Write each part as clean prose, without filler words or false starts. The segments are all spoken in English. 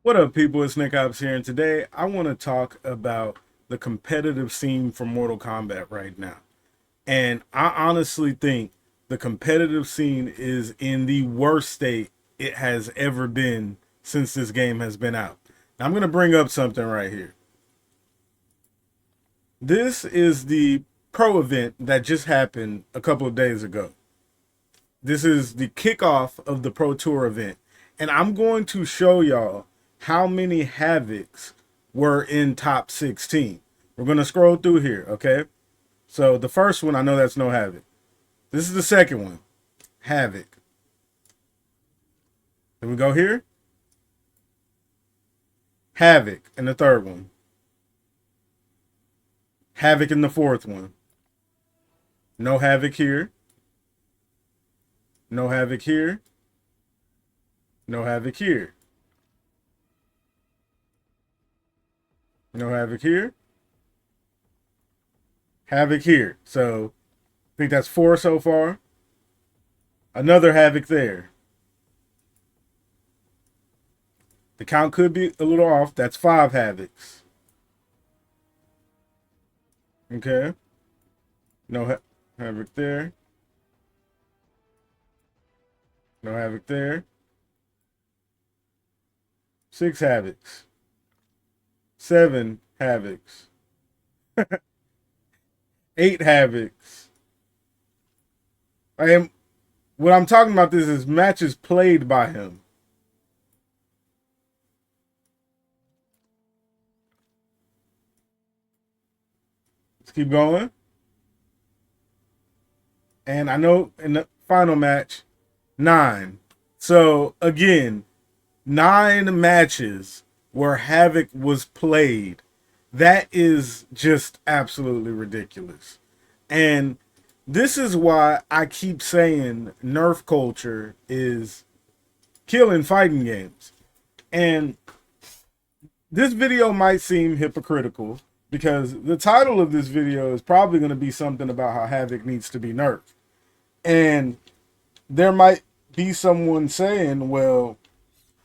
What up, people? It's Nickopz here, and today I want to talk about the competitive scene for Mortal Kombat right now. And I honestly think the competitive scene is in the worst state it has ever been since this game has been out. Now, I'm going to bring up something right here. This is the pro event that just happened a couple of days ago. This is the kickoff of the Pro Tour event. And I'm going to show y'all how many Haviks were in top 16. We're going to scroll through here, okay? So the first one, I know that's no Havik. This is the second one, Havik. Then we go here. Havik in the third one. Havik in the fourth one. No Havik here. No Havik here. No Havik here. No Havik here. Havik here. So I think that's 4 so far. Another Havik there. The count could be a little off. That's 5 Haviks. Okay. No Havik there. No Havik there. 6 Haviks. 7 Haviks. 8 Haviks. What I'm talking about this is matches played by him. Let's keep going. And I know in the final match, 9. So again, 9 matches where Havik was played. That is just absolutely ridiculous. And this is why I keep saying nerf culture is killing fighting games. And this video might seem hypocritical because the title of this video is probably going to be something about how Havik needs to be nerfed. And there might be someone saying, well,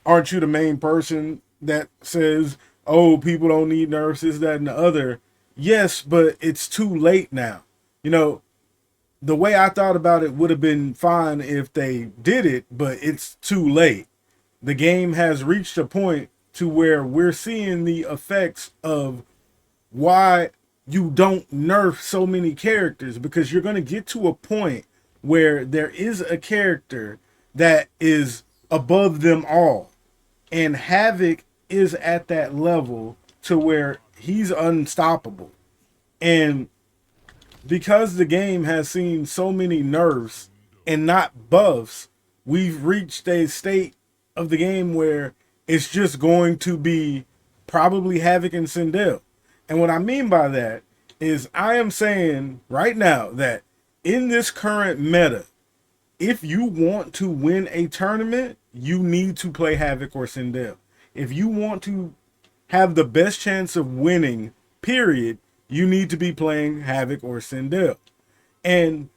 aren't you the main person that says, oh, people don't need nerfs, this, that, and the other? Yes, but it's too late now. You know, the way I thought about it would have been fine if they did it, but it's too late. The game has reached a point to where we're seeing the effects of why you don't nerf so many characters, because you're going to get to a point where there is a character that is above them all. And Havik is at that level to where he's unstoppable. And because the game has seen so many nerfs and not buffs, we've reached a state of the game where it's just going to be probably Havik and Sindel. And what I mean by that is I am saying right now that in this current meta, if you want to win a tournament, you need to play Havik or Sindel. If you want to have the best chance of winning, period, you need to be playing Havik or Sindel. And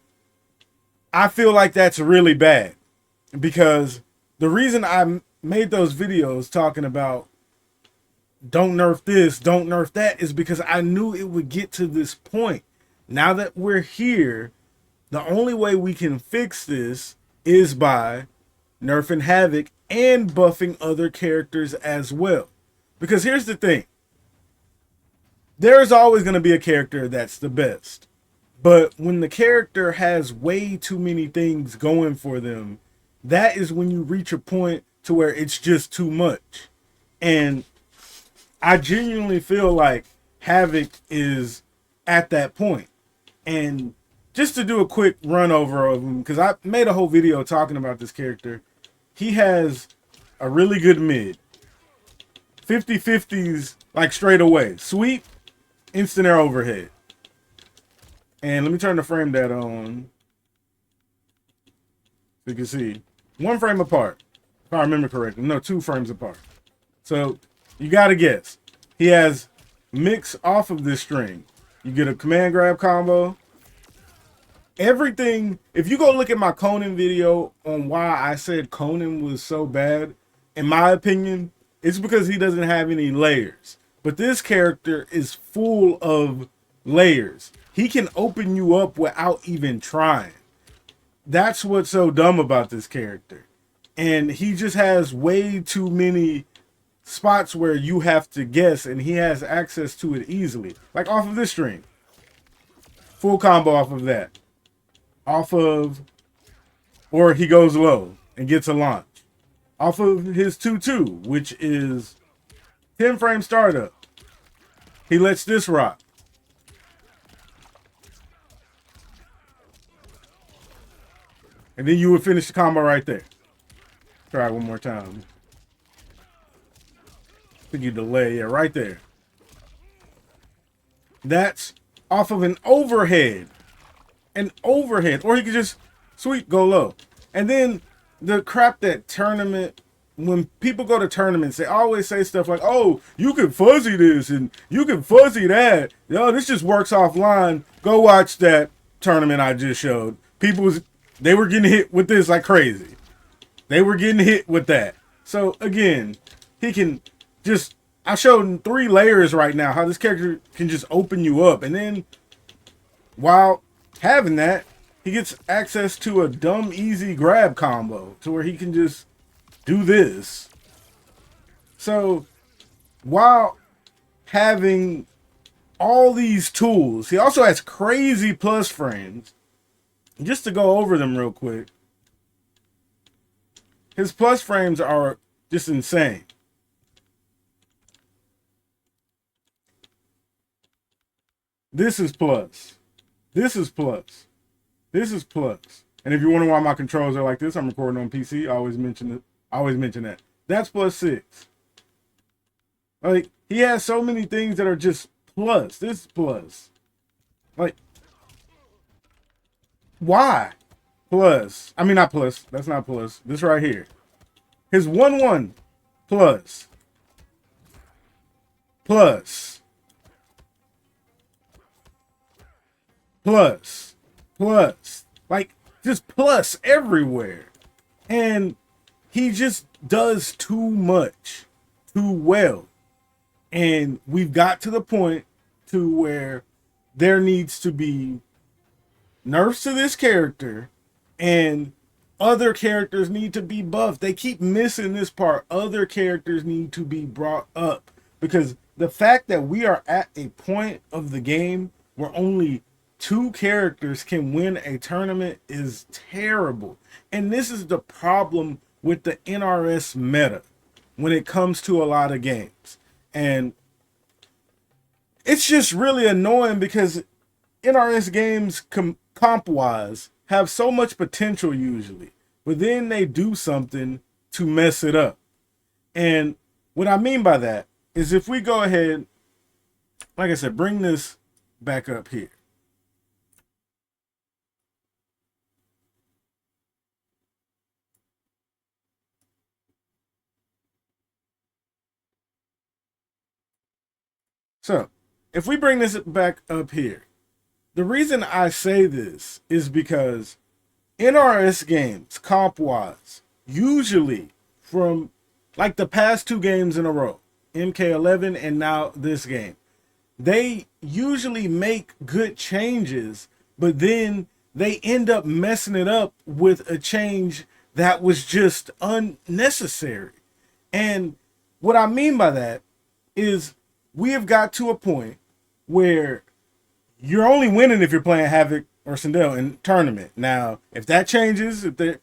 I feel like that's really bad, because the reason I made those videos talking about don't nerf this, don't nerf that, is because I knew it would get to this point. Now that we're here, the only way we can fix this is by nerfing Havik and buffing other characters as well. Because here's the thing. There's always going to be a character that's the best. But when the character has way too many things going for them, that is when you reach a point to where it's just too much. And I genuinely feel like Havik is at that point. And just to do a quick run over of him, because I made a whole video talking about this character. He has a really good mid. 50-50s like straight away. Sweep, instant air overhead. And let me turn the frame data on. So you can see. 1 frame apart. If I remember correctly. No, 2 frames apart. So you got to guess. He has mix off of this string. You get a command grab combo. Everything, if you go look at my Conan video on why I said Conan was so bad, in my opinion, it's because he doesn't have any layers. But this character is full of layers. He can open you up without even trying. That's what's so dumb about this character. And he just has way too many spots where you have to guess, and he has access to it easily. Like off of this string. Full combo off of that. Off of, or he goes low and gets a launch. Off of his 2-2, which is 10 frame startup. He lets this rock. And then you would finish the combo right there. Try it one more time. I think you delay, yeah, right there. That's off of an overhead. An overhead. Or he could just sweep, go low. And then the crap that tournament, when people go to tournaments, they always say stuff like, oh, you can fuzzy this and you can fuzzy that. Yo, this just works offline. Go watch that tournament I just showed. They were getting hit with this like crazy. They were getting hit with that. So again, he can just, I showed 3 layers right now, how this character can just open you up. And then while having that, he gets access to a dumb, easy grab combo to where he can just do this. So while having all these tools, he also has crazy plus frames. Just to go over them real quick, his plus frames are just insane. This is plus. This is plus. This is plus. And if you wonder why my controls are like this, I'm recording on PC. I always mention it. I always mention that. That's +6. Like, he has so many things that are just plus. This is plus. Like, why? Plus. I mean, not plus. That's not plus. This right here. His 1-1 plus. Plus. Plus. Plus. Like, just plus everywhere. And he just does too much. Too well. And we've got to the point to where there needs to be nerfs to this character, and other characters need to be buffed. They keep missing this part. Other characters need to be brought up, because the fact that we are at a point of the game where only 2 characters can win a tournament is terrible. And this is the problem with the NRS meta when it comes to a lot of games. And it's just really annoying because NRS games comp-wise have so much potential usually, but then they do something to mess it up. And what I mean by that is, if we go ahead, like I said, bring this back up here. So if we bring this back up here, the reason I say this is because NRS games, comp-wise, usually from like the past 2 games in a row, MK11 and now this game, they usually make good changes, but then they end up messing it up with a change that was just unnecessary. And what I mean by that is, we have got to a point where you're only winning if you're playing Havik or Sindel in tournament. Now, if that changes, if they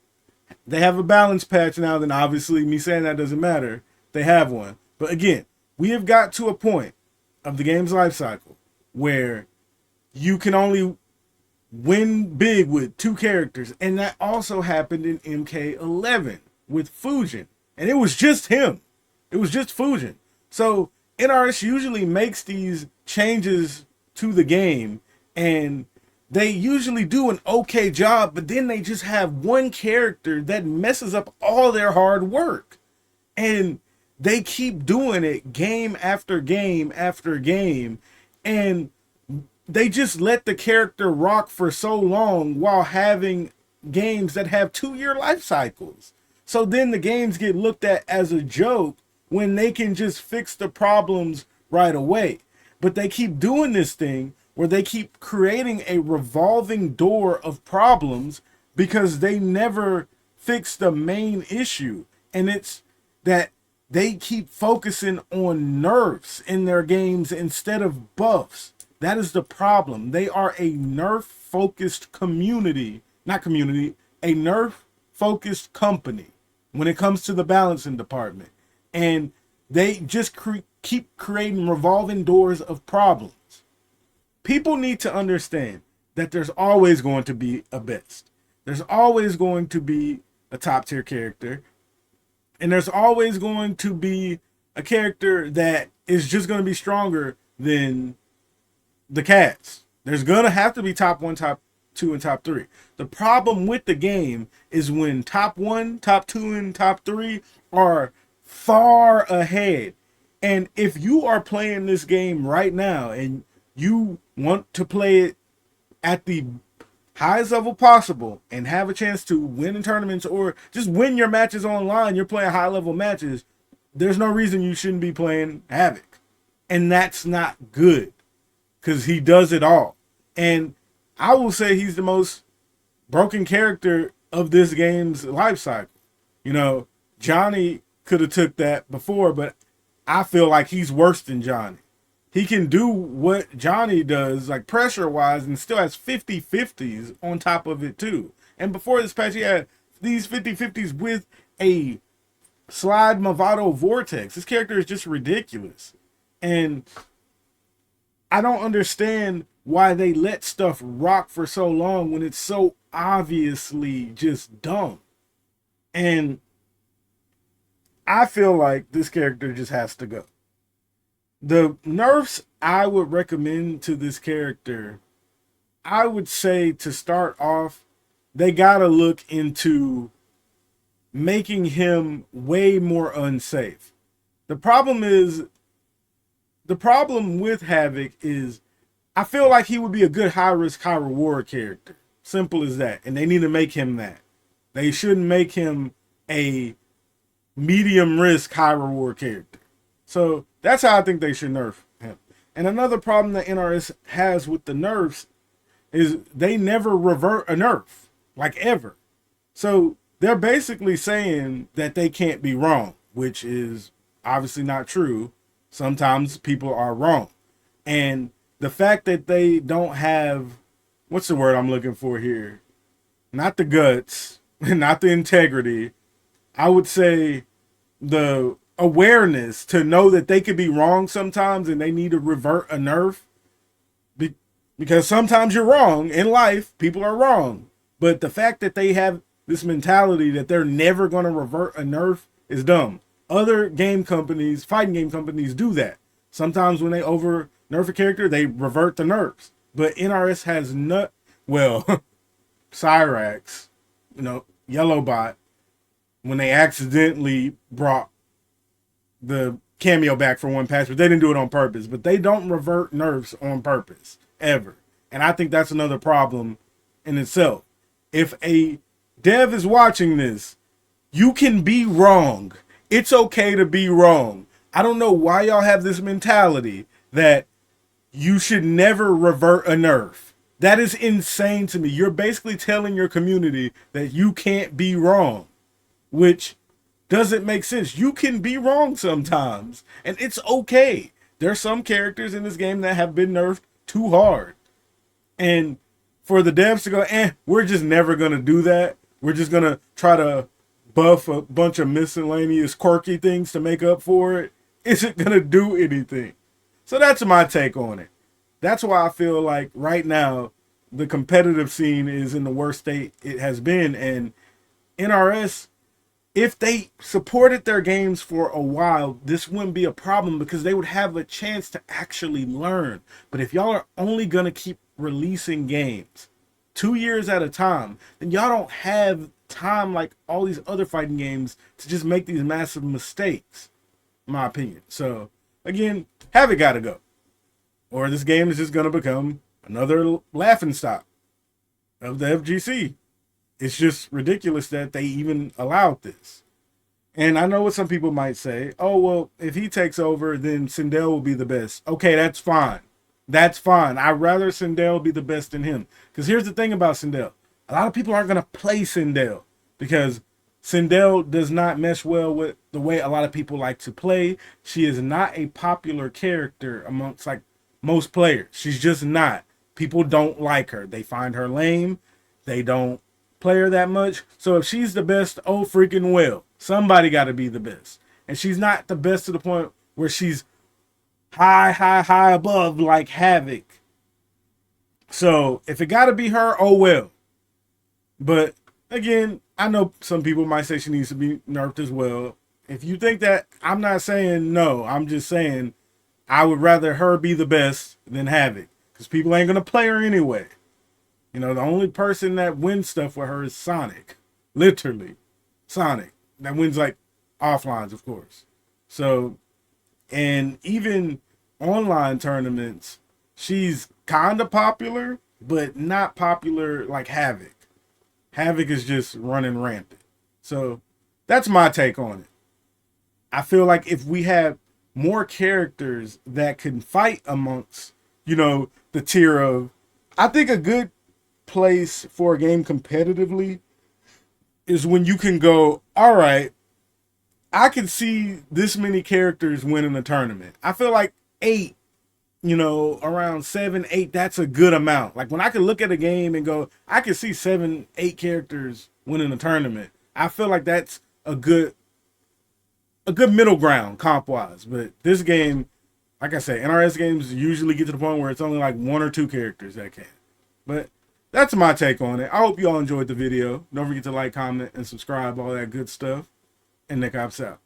have a balance patch now, then obviously me saying that doesn't matter. They have one. But again, we have got to a point of the game's life cycle where you can only win big with 2 characters. And that also happened in MK11 with Fujin. And it was just him. It was just Fujin. So NRS usually makes these changes to the game, and they usually do an okay job, but then they just have one character that messes up all their hard work. And they keep doing it game after game after game, and they just let the character rock for so long while having games that have 2-year life cycles. So then the games get looked at as a joke when they can just fix the problems right away. But they keep doing this thing where they keep creating a revolving door of problems because they never fix the main issue. And it's that they keep focusing on nerfs in their games instead of buffs. That is the problem. They are a nerf focused community, not community, a nerf focused company when it comes to the balancing department. And they just keep creating revolving doors of problems. People need to understand that there's always going to be a best. There's always going to be a top tier character. And there's always going to be a character that is just going to be stronger than the cast. There's going to have to be top 1, top 2, and top 3. The problem with the game is when top 1, top 2, and top 3 are far ahead. And if you are playing this game right now and you want to play it at the highest level possible and have a chance to win in tournaments or just win your matches online, you're playing high level matches, there's no reason you shouldn't be playing Havik. And that's not good because he does it all. And I will say he's the most broken character of this game's life cycle. You know, Johnny could have took that before, but I feel like he's worse than Johnny. He can do what Johnny does, like pressure-wise, and still has 50-50s on top of it, too. And before this patch, he had these 50-50s with a slide Movado Vortex. This character is just ridiculous. And I don't understand why they let stuff rock for so long when it's so obviously just dumb. And I feel like this character just has to go. The nerfs I would recommend to this character, I would say to start off, they gotta look into making him way more unsafe. The problem with Havik is I feel like he would be a good high risk, high reward character. Simple as that. And they need to make him that. They shouldn't make him a medium risk, high reward character. So that's how I think they should nerf him. And another problem that NRS has with the nerfs is they never revert a nerf, like ever. So they're basically saying that they can't be wrong, which is obviously not true. Sometimes people are wrong. And the fact that they don't have, what's the word I'm looking for here? Not the guts, not the integrity. I would say the awareness to know that they could be wrong sometimes and they need to revert a nerf. Because sometimes you're wrong in life. People are wrong. But the fact that they have this mentality that they're never going to revert a nerf is dumb. Other game companies, fighting game companies, do that. Sometimes when they over nerf a character, they revert the nerfs. But NRS has Cyrax, Yellowbot, when they accidentally brought the cameo back for one patch, but they didn't do it on purpose. But they don't revert nerfs on purpose, ever. And I think that's another problem in itself. If a dev is watching this, you can be wrong. It's okay to be wrong. I don't know why y'all have this mentality that you should never revert a nerf. That is insane to me. You're basically telling your community that you can't be wrong, which doesn't make sense. You can be wrong sometimes, and it's okay. There's some characters in this game that have been nerfed too hard. And for the devs to go, we're just never going to do that. We're just going to try to buff a bunch of miscellaneous quirky things to make up for it, isn't going to do anything. So that's my take on it. That's why I feel like right now the competitive scene is in the worst state it has been. And NRS, if they supported their games for a while, this wouldn't be a problem because they would have a chance to actually learn. But if y'all are only going to keep releasing games 2 years at a time, then y'all don't have time like all these other fighting games to just make these massive mistakes, in my opinion. So again, Havik got to go, or this game is just going to become another laughingstock of the FGC. It's just ridiculous that they even allowed this. And I know what some people might say. Oh, well, if he takes over, then Sindel will be the best. Okay, that's fine. That's fine. I'd rather Sindel be the best than him. Because here's the thing about Sindel. A lot of people aren't going to play Sindel because Sindel does not mesh well with the way a lot of people like to play. She is not a popular character amongst like most players. She's just not. People don't like her. They find her lame. They don't play her that much. So if she's the best, oh freaking well, somebody got to be the best. And she's not the best to the point where she's high above like Havik. So if it got to be her, oh well. But again, I know some people might say she needs to be nerfed as well. If you think that, I'm not saying no. I'm just saying I would rather her be the best than Havik because people ain't going to play her anyway. You know, the only person that wins stuff with her is Sonic. Literally. Sonic. That wins, like, offlines, of course. So, and even online tournaments, she's kind of popular, but not popular like Havik. Havik is just running rampant. So, that's my take on it. I feel like if we had more characters that can fight amongst, you know, the tier of, I think a good place for a game competitively is when you can go, all right, I can see this many characters winning a tournament. I feel like 8, you know, around 7, 8, that's a good amount. Like when I can look at a game and go, I can see 7, 8 characters winning a tournament. I feel like that's a good middle ground comp wise. But this game, like I say, NRS games usually get to the point where it's only like 1 or 2 characters that can. But that's my take on it. I hope you all enjoyed the video. Don't forget to like, comment, and subscribe, all that good stuff. And Nickopz out.